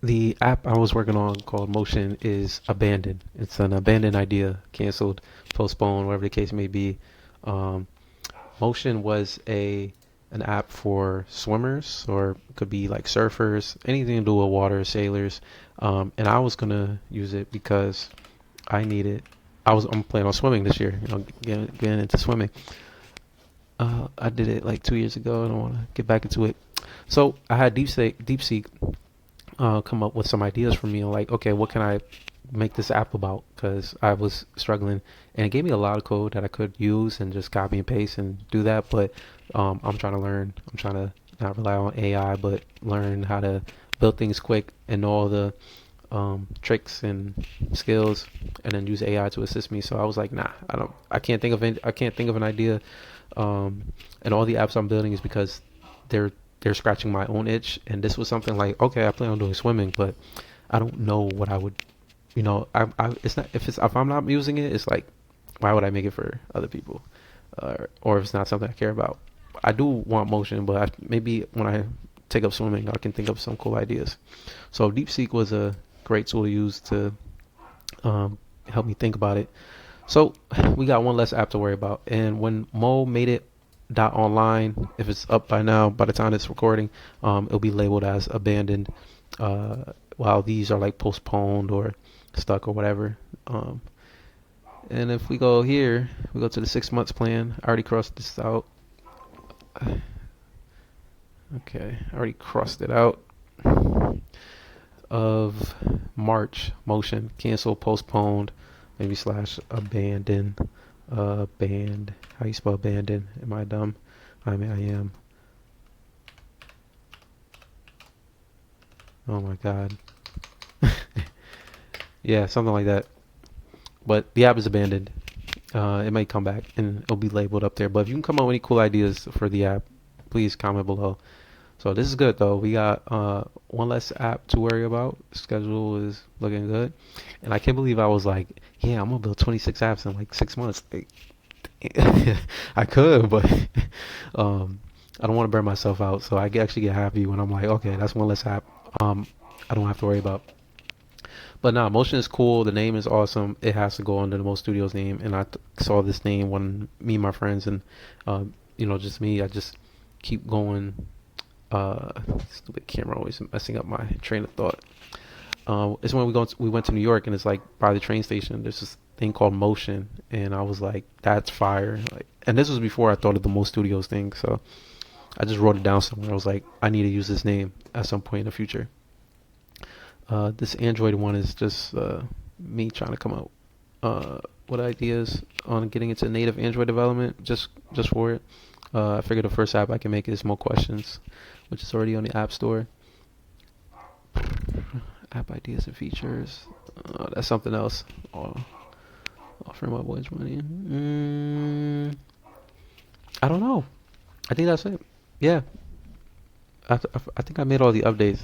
The app I was working on called Mocean is abandoned. It's an abandoned idea, canceled, postponed, whatever the case may be. Um, Mocean was a an app for swimmers, or it could be like surfers, anything to do with water, sailors. And I was gonna use it because I needed. I'm planning on swimming this year. Getting into swimming. I did it like 2 years ago, and I want to get back into it. So I had DeepSeek come up with some ideas for me. Like, okay, what can I make this app about? Because I was struggling, and it gave me a lot of code that I could use and just copy and paste and do that. But I'm trying to learn. I'm trying to not rely on AI, but learn how to build things quick and know all the tricks and skills, and then use AI to assist me. So I was like, nah, I don't. I can't think of an idea. And all the apps I'm building is because they're they're scratching my own itch. And this was something like, okay, I plan on doing swimming, but I don't know what I would, it's not if I'm not using it, it's like, why would I make it for other people, or if it's not something I care about. I do want motion, but maybe when I take up swimming, I can think of some cool ideas. So DeepSeek was a great tool to use to um, help me think about it. So we got one less app to worry about. And when Mo made it dot online, if it's up by now, by the time it's recording, it'll be labeled as abandoned. While these are like postponed or stuck or whatever. And if we go here, we go to the 6 months plan. I already crossed this out. Okay, I already crossed it out. Of March, motion, cancel, postponed, maybe slash abandon, band. How you spell abandon? Am I dumb? I mean, I am. Oh my god. Yeah, something like that. But the app is abandoned. It might come back and it'll be labeled up there. But if you can come up with any cool ideas for the app, please comment below. So this is good though. We got one less app to worry about. Schedule is looking good, and I can't believe I was like, yeah, I'm gonna build 26 apps in like 6 months. Like, I could, but um, I don't want to burn myself out. So actually get happy when I'm like, okay, that's one less app. I don't have to worry about. But nah, Motion is cool. The name is awesome. It has to go under the Mo Studios name, and saw this name when me and my friends and just me. I just keep going. Uh, Stupid camera always messing up my train of thought. It's when we went to New York, and it's like by the train station. There's this thing called Motion, and I was like, "That's fire!" Like, and this was before I thought of the Mo Studios thing, so I just wrote it down somewhere. I was like, "I need to use this name at some point in the future." This Android one is just me trying to come up with ideas on getting into native Android development, just for it. I figured the first app I can make is More Questions, which is already on the App Store. App ideas and features. That's something else. Offering my boys money. I don't know. I think that's it. Yeah, I think I made all the updates.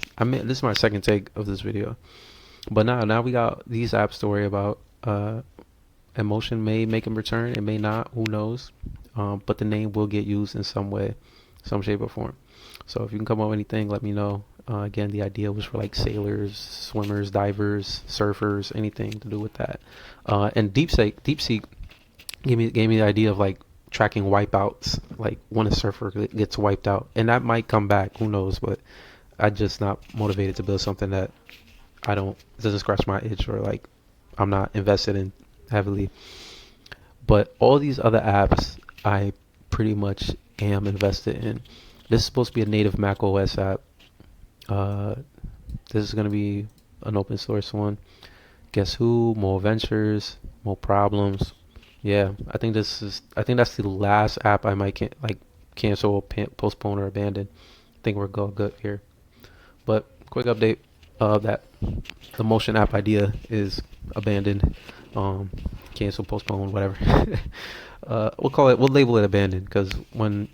This is my second take of this video. But now we got these apps to worry about. Emotion may make them return, it may not. Who knows? But the name will get used in some way, some shape or form. So if you can come up with anything, let me know. Again, the idea was for like sailors, swimmers, divers, surfers, anything to do with that. And DeepSeek gave me the idea of like tracking wipeouts, like when a surfer gets wiped out, and that might come back. Who knows? But I just not motivated to build something that I don't it doesn't scratch my itch, or like I'm not invested in heavily. But all these other apps, I pretty much am invested in. This is supposed to be a native Mac OS app. Uh, this is gonna be an open source one. Guess who? More ventures, more problems. Yeah, I think that's the last app I might cancel, or postpone, or abandon. I think we're go good here. But quick update of that the Motion app idea is abandoned, um, cancel, postpone, whatever. We'll label it abandoned because when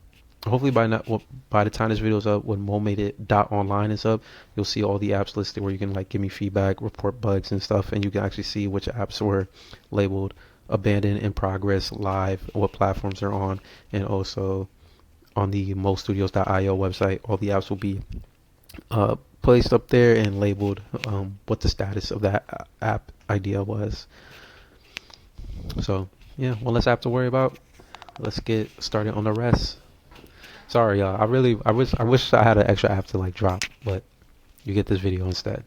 hopefully by the time this video is up, when Mo made it dot online is up, you'll see all the apps listed where you can like give me feedback, report bugs and stuff, and you can actually see which apps were labeled abandoned, in progress, live, what platforms they're on, and also on the mostudios.io website, all the apps will be placed up there and labeled what the status of that app idea was. So yeah, one less app to worry about. Let's get started on the rest. Sorry, y'all. I wish I had an extra app to like drop, but you get this video instead.